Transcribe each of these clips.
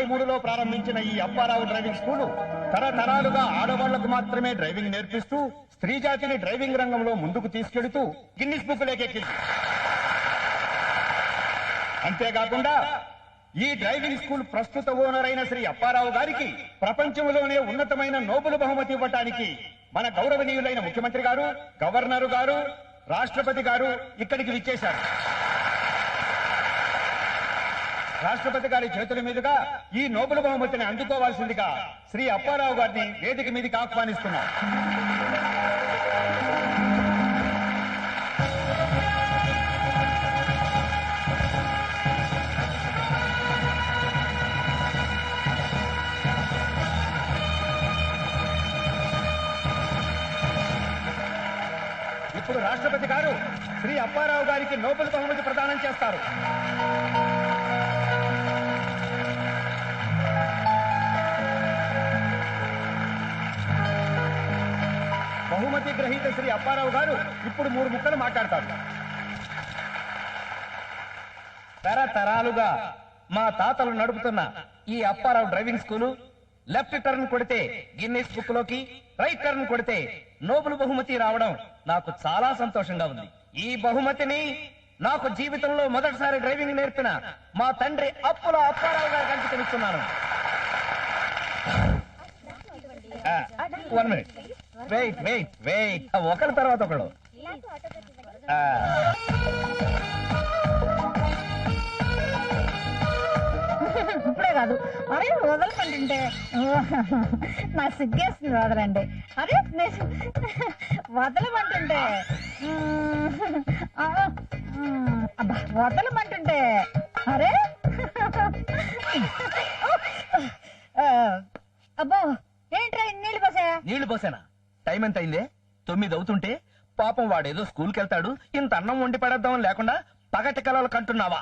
1943లో ప్రారంభించిన ఈ Apparao driving school తరతరాలుగా ఆడవాళ్లకు మాత్రమే డ్రైవింగ్ నేర్పిస్తూ స్త్రీ జాతిని డ్రైవింగ్ రంగంలో ముందుకు తీసుకెడుతూ గిన్నిస్ బుక్ లేకెక్కింది. అంతేకాకుండా ఈ డ్రైవింగ్ స్కూల్ ప్రస్తుత ఓనర్ అయిన శ్రీ అప్పారావు గారికి ప్రపంచంలోనే ఉన్నతమైన నోబెల్ బహుమతి ఇవ్వటానికి మన గౌరవనీయులైన ముఖ్యమంత్రి గారు, గవర్నరు గారు, రాష్ట్రపతి గారు ఇక్కడికి విచ్చేశారు. రాష్ట్రపతి గారి చేతుల మీదుగా ఈ నోబెల్ బహుమతిని అందుకోవాల్సిందిగా శ్రీ అప్పారావు గారిని వేదిక మీదకి ఆహ్వానిస్తున్నాం. ఇప్పుడు రాష్ట్రపతి గారు శ్రీ అప్పారావు గారికి నోబెల్ బహుమతి ప్రదానం చేస్తారు. బహుమతి గ్రహీత శ్రీ అప్పారావు గారు ఇప్పుడు 3 ముక్కలు మాట్లాడతారు. తరతరాలుగా మా తాతలు నడుపుతున్న ఈ Apparao driving school left turn కొడితే గిన్నిస్ బుక్ లోకి, రైట్ టర్న్ కొడితే నోబెల్ బహుమతి రావడం నాకు చాలా సంతోషంగా ఉంది. ఈ బహుమతిని నాకు జీవితంలో మొదటిసారి డ్రైవింగ్ నేర్పిన మా తండ్రి అప్పుల అప్పారావు గారికి అంకితమిస్తున్నాను. 1 minute. వెయిట్ ఒకరి తర్వాత ఒకడు. ఇప్పుడే కాదు, అరే వదలకంటుంటే నా సిగ్గేస్తుంది. వదలండి, అరే వదలమంటుంటే, అబ్బా వదలమంటుంటే, అరే అబ్బో ఏంట్రా నీళ్లు పోసానా? టైం ఎంత అయిందే? 9 అవుతుంటే పాపం వాడేదో స్కూల్కి వెళ్తాడు, ఇంత అన్నం వండి పడేద్దామని లేకుండా పగటి కలలు కంటున్నావా?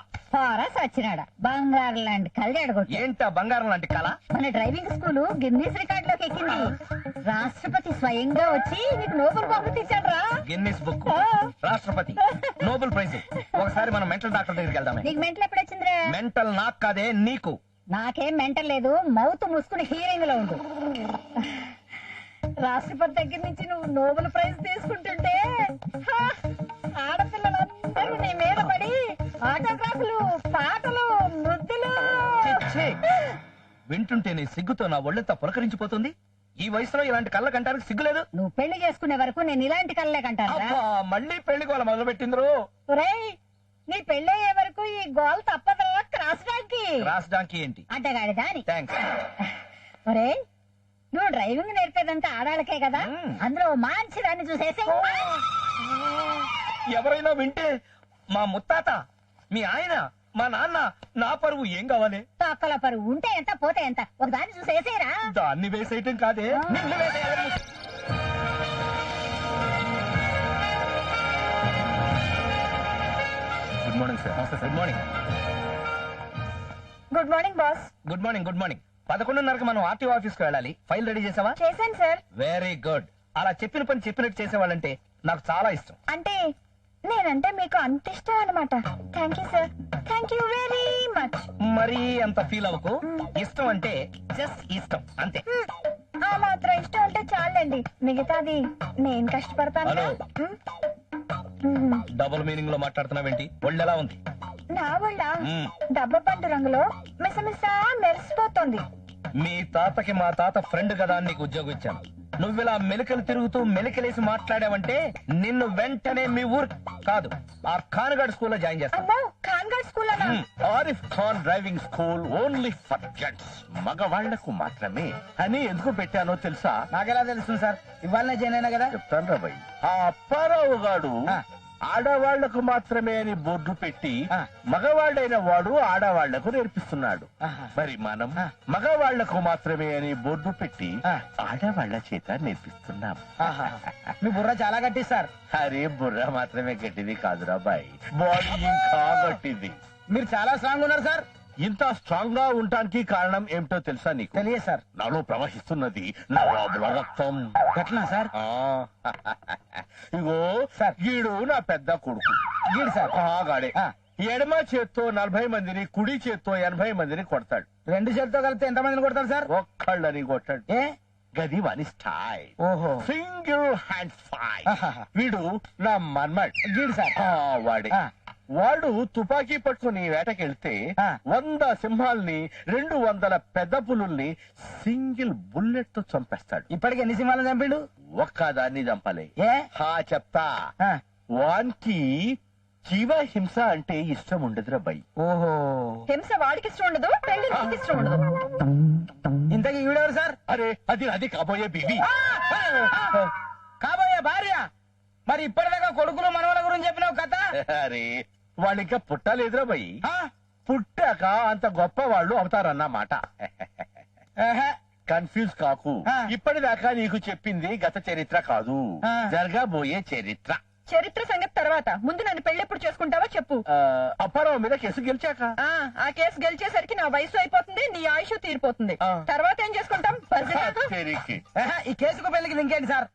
సచ్చినాడా బంగారం లాంటి కళ్ళ ఏంటా బంగారం లాంటి కళ? మన డ్రైవింగ్ స్కూల్ గిన్నీస్ రికార్డ్ లోకి ఎక్కింది. రాష్ట్రపతి స్వయంగా వచ్చి నీకు నోబెల్ బహుమతి ఇచ్చాడ్రా. గిన్నిస్ బుక్, రాష్ట్రపతి, నోబెల్ ప్రైజ్. ఒకసారి మనం మెంటల్ డాక్టర్ దగ్గరికి వెళ్దామే. నీకు మెంటల్ ఎప్పుడు వచ్చిందిరా? మెంటల్ నాకు కాదే, నీకు. నాకేం మెంటల్ లేదు, మౌత్ మూసుకుని హీరింగ్ లో ఉండు. రాష్ట్రపతి దగ్గర నుంచి నువ్వు నోబెల్ ప్రైజ్ తీసుకుంటుంటే ఆడపిల్లలందరూ నీ మీద పడి ఆటోగ్రాఫ్లు, పాటలు, ముద్దులు. వింటుంటే నీ సిగ్గుతో నా ఒళ్ళంతా పులకరించిపోతుంది. ఈ వయసులో ఇలాంటి కళ్ళ కంటానికి సిగ్గులేదు? నువ్వు పెళ్లి చేసుకునే వరకు నేను ఇలాంటి కళ్ళే కంటాను. మళ్ళీ పెళ్లి గోల మొదలు పెట్టిండ్రు. నీ పెళ్ళయ్యే వరకు ఈ గోల్ తప్పదురా. క్రాస్ డాంకీ ఏంటి? అడ్డగాడి దాని. థాంక్స్. ఒరే, నువ్వు డ్రైవింగ్ నేర్పేదంతా ఆడాళ్ళకే కదా, అందులో మంచి దాన్ని చూసేసి. ఎవరైనా వింటే మా ముత్తాత, మీ ఆయన, మా నాన్న, నా పరువు ఏం కావాలి? తొక్కల పరువు ఉంటే ఎంత పోతే ఎంత, ఒక దాన్ని చూసేసేరా. దాన్ని వేసేయటం కాదే, నిన్ను వేసేయాలి. Good morning sir. Good morning. Good morning boss. Good morning. 11:30కి మనం ఆర్టీఓ ఆఫీస్ కు వెళ్ళాలి. ఫైల్ రెడీ చేసావా? చేశాను సార్. Very good. అలా చెప్పిన పని చెప్పినట్టు చేసేవాళ్ళంటే నాకు చాలా ఇష్టం. అంటే నేనంటే మీకు అంత ఇష్టం అనమాట. Thank you sir, thank you very much. మరీ అంత ఫీల్ అవ్వకు. ఇష్టం అంటే జస్ట్ ఇష్టం అంతే. ఆ మాత్రం ఇష్టం అంటే చాలండి, మిగతాది నేను కష్టపడతాను. డబుల్ మీనింగ్ లో మాట్లాడుతున్నావేంటి? ఒళ్ళు ఎలా ఉంది? నా వల్ల డబ్బ పండు రంగులో మిసమిస మెరిసిపోతుంది. మీ తాతకి మా తాత ఫ్రెండ్ కదా అని నీకు ఉద్యోగం ఇచ్చాను. నువ్విలా మెలికలు తిరుగుతూ మెలికలేసి మాట్లాడావంటే నిన్ను వెంటనే మీ ఊరు కాదు, ఆ ఖాన్గఢ్ స్కూల్లో జాయిన్ చేస్తాను. Khangarh school Arif Khan driving school only for gents, మగవాళ్లకు మాత్రమే అని ఎందుకు పెట్టానో తెలుసా? నాకెలా తెలుస్తుంది సార్? ఇవాళనే జాయిన్ అయినా కదా. చెప్తాను రా భయ్. ఆ అప్పారావు గాడు ఆడవాళ్లకు మాత్రమే అని బోర్డు పెట్టి మగవాళ్ళైన వాడు ఆడవాళ్లకు నేర్పిస్తున్నాడు. మరి మనం మగవాళ్లకు మాత్రమే అని బోర్డు పెట్టి ఆడవాళ్ల చేత నేర్పిస్తున్నాం. మీ బుర్ర చాలా గట్టి సార్. అరే బుర్ర మాత్రమే గట్టిది కాదురా బాయ్, బాడీ ఇంకా గట్టిది. మీరు చాలా స్ట్రాంగ్ ఉన్నారు సార్. ఇంత స్ట్రాంగ్ గా ఉండటానికి కారణం ఏమిటో తెలుసా నీకు? తెలియదు సార్. నాలో ప్రవహిస్తున్నది నవాబుల రక్తం. ఎట్లా సార్? ఇగో సార్, గీడు నా పెద్ద కొడుకు. గీడు సార్. గాడే ఎడమ చేత్తో 40 మందిని, కుడి చేత్తో 80 మందిని కొడతాడు. రెండు చేతితో కలిపితే ఎంత మందిని కొడతారు సార్? ఒక్కళ్ళని కొట్టాడు. ఏ గది వాని స్టైల్. ఓహో సింగిల్ హ్యాండ్ ఫైట్. ఆహాహా. వీడు నా మన్మడ్. గీడు సార్. వాడే. ఆ. వాడు తుపాకీ పట్టుకుని వేటకెళ్తే ఆ. 100 సింహాల్ని, 200 పెద్ద పులుల్ని సింగిల్ బుల్లెట్ తో చంపేస్తాడు. ఇప్పటికి ఎన్ని సింహాలను చంపిండు? ఒక్కదాన్ని చంపలే. ఏ చెప్తా. ఆ. వానికి జీవ హింస అంటే ఇష్టం ఉండదురా బై. ఓహో హింస వాడికి ఇష్టం ఉండదు, పెళ్లి నీకు ఇష్టం ఉండదు. ఇంతకీ ఈవిడెవరు సార్? అరే అది కాబోయే బీవి. కాబోయే భార్య. మరి ఇప్పటిదాకా కొడుకులు మనవల గురించి చెప్పినావు కథ. అరే వాళ్ళు ఇంకా పుట్టలేదురా బై. ఆ? పుట్టాక అంత గొప్ప వాళ్ళు అవుతారన్నమాట. ఆహా. కన్ఫ్యూజ్ కాకు. ఆ. ఇప్పటిదాకా నీకు చెప్పింది గత చరిత్ర కాదు, ఆ. జరగబోయే చరిత్ర. చరిత్ర సంగతి తర్వాత, ముందు నన్ను పెళ్లి ఎప్పుడు చేసుకుంటావో చెప్పు. అప్పారావు మీద కేసు గెలిచాక. ఆ కేసు గెలిచేసరికి నా వయసు అయిపోతుంది, నీ ఆయుష్ తీరిపోతుంది. ఆ. తర్వాత ఏం చేసుకుంటాం? బజరంగ. చెరికి. ఆహా, ఈ కేసుకు పెళ్లికి ఇంకేంటి సార్?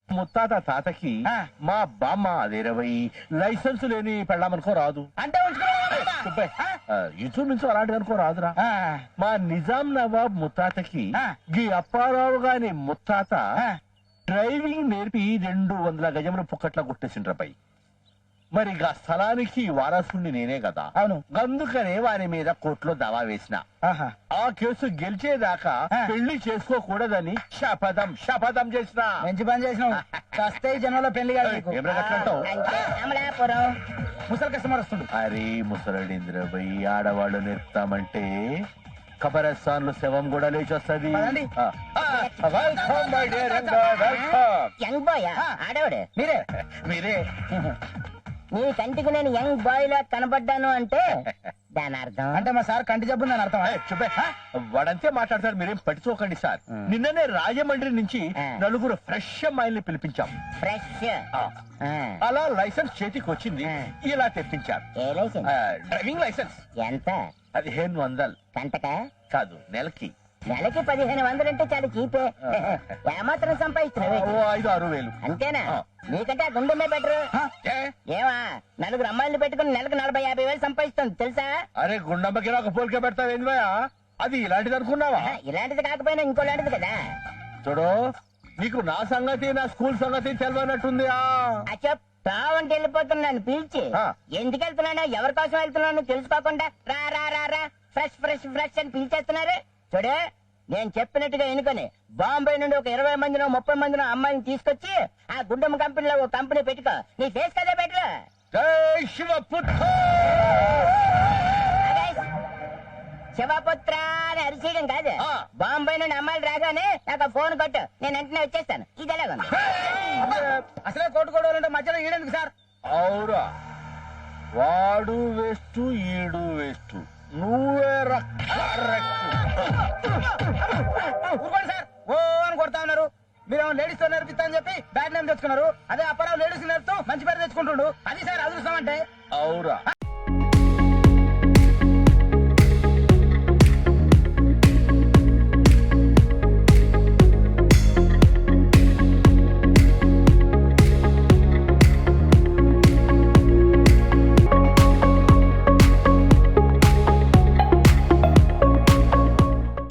ముత్తాత తాతకి ఆ. మా బామ్మ అది 20 లైసెన్స్ లేని పెళ్ళామనుకో రాదు. అంటే ఉంచుకున్నావా? ఆ? ఇంచుమించు అలాంటిది అనుకో రాదురా. ఆ. మా నిజాం నవాబ్ ముత్తాతకి ఆ. గీ అప్పారావు గాని ముత్తాత ఆ. డ్రైవింగ్ నేర్పి 200 గజములు పుక్కట్లా కొట్టేసిండ్రపై. మరి గా స్థలానికి వారసుని నేనే కదా. అవును. అందుకనే వారి మీద కోర్టులో దావా వేసిన. ఆహా. ఆ కేసు గెలిచేదాకా ఆ. పెళ్లి చేసుకోకూడదని శపథం చేసిన. మంచి పని చేసినావు. చస్తే ఈ జనంలో పెళ్లి కాదు నీకు. ఏం రగట్లంటావు? అంటే అమలాపురం. ముసలి కస్టమర్ వస్తుండు. అరే ముసలడింద్ర బై, ఆడవాళ్ళు నేర్పుతామంటే కబరస్థాన్లు శవం కూడా లేచొస్తది. పదండి. Welcome my dear welcome. Young boy ఆ. ఆడవాడు మీరే. మీరే. నీ కంటికి నేను యంగ్ బాయ్ లా కనబడ్డాను అంటే దాని అర్థం అంటే మా సార్ కంటి జబ్బు అని అర్థం. చెప్పే వాడంతే మాట్లాడతారు, మీరేం పట్టించుకోకండి సార్. నిన్ననే రాజమండ్రి నుంచి ఆ. 4 ఫ్రెష్ అమ్మాయిల్ని పిలిపించాం. ఫ్రెష్ ఆ. అలా లైసెన్స్ చేతికి వచ్చింది, ఆ. ఇలా తెప్పించారు. ఏ లైసెన్స్ డ్రైవింగ్ లైసెన్స్. ఎంత 1500 కంటక కాదు, నెలకి. నెలకి 1500 అంటే చాలా చీపే. ఏమాత్రం సంపాదిస్తున్నావు ఓ 5-6 వేలు. అంతేనా? ఆ. నీకంటే ఆ గుండెమే బెటర్. ఏ? ఏమా 4 అమ్మాయిలు పెట్టుకుని నెలకు 40-50 వేలు సంపాదిస్తుంది తెలుసా? అరే గుండమ్మకి నాకు పోలిక పెడతావు ఏందివయ్యా? అది ఇలాంటిది అనుకున్నావా? ఇలాంటిది కాకపోయినా ఇంకోలాంటిది కదా. చూడు, నీకు నా సంగతి, నా స్కూల్ సంగతి తెలియనట్టుంది. అచ్చప్ తావంటే వెళ్ళిపోతున్నాను పిలిచి ఆ. ఎందుకు వెళ్తున్నానో ఎవరి కోసం వెళ్తున్నానో తెలుసుకోకుండా రా రా రా రా ఫ్రెష్ ఫ్రెష్ ఫ్రెష్ అని పిలిచేస్తున్నారు. చూడు, నేను చెప్పినట్టుగా ఎన్నుకొని బాంబే నుండి ఒక 20 మందినో 30 మందినో అమ్మాయిని తీసుకొచ్చి ఆ గుండమ్మ కంపెనీలో ఒక కంపెనీ పెట్టుకో. నీ ఫేస్ కదే బెటర్. జై శివపుత్ర. శివపుత్ర అని అరిచేయడం కాదు. ఆ. బాంబే నుండి అమ్మాయిలు రాగానే నాకు ఫోన్ కొట్టు, నేను వెంటనే వచ్చేస్తాను. ఇది ఎలాగుంది? అసలే కొట్టుకోవాలంటే మధ్యలో ఈడెందుకు సార్? అవురా, వాడు వేస్ట్, ఈడు వేస్ట్, నువ్వే ఊరుకోండి సార్. ఓ అని కొడతా ఉన్నారు. మీరేమో లేడీస్ తో నేర్పిస్తా అని చెప్పి బ్యాడ్ నేమ్ తెచ్చుకున్నారు. అదే అప్పారావు లేడీస్ నేర్పుతూ మంచి పేరు తెచ్చుకుంటుండు. అది సార్ అదృష్టం అంటే. అవురా.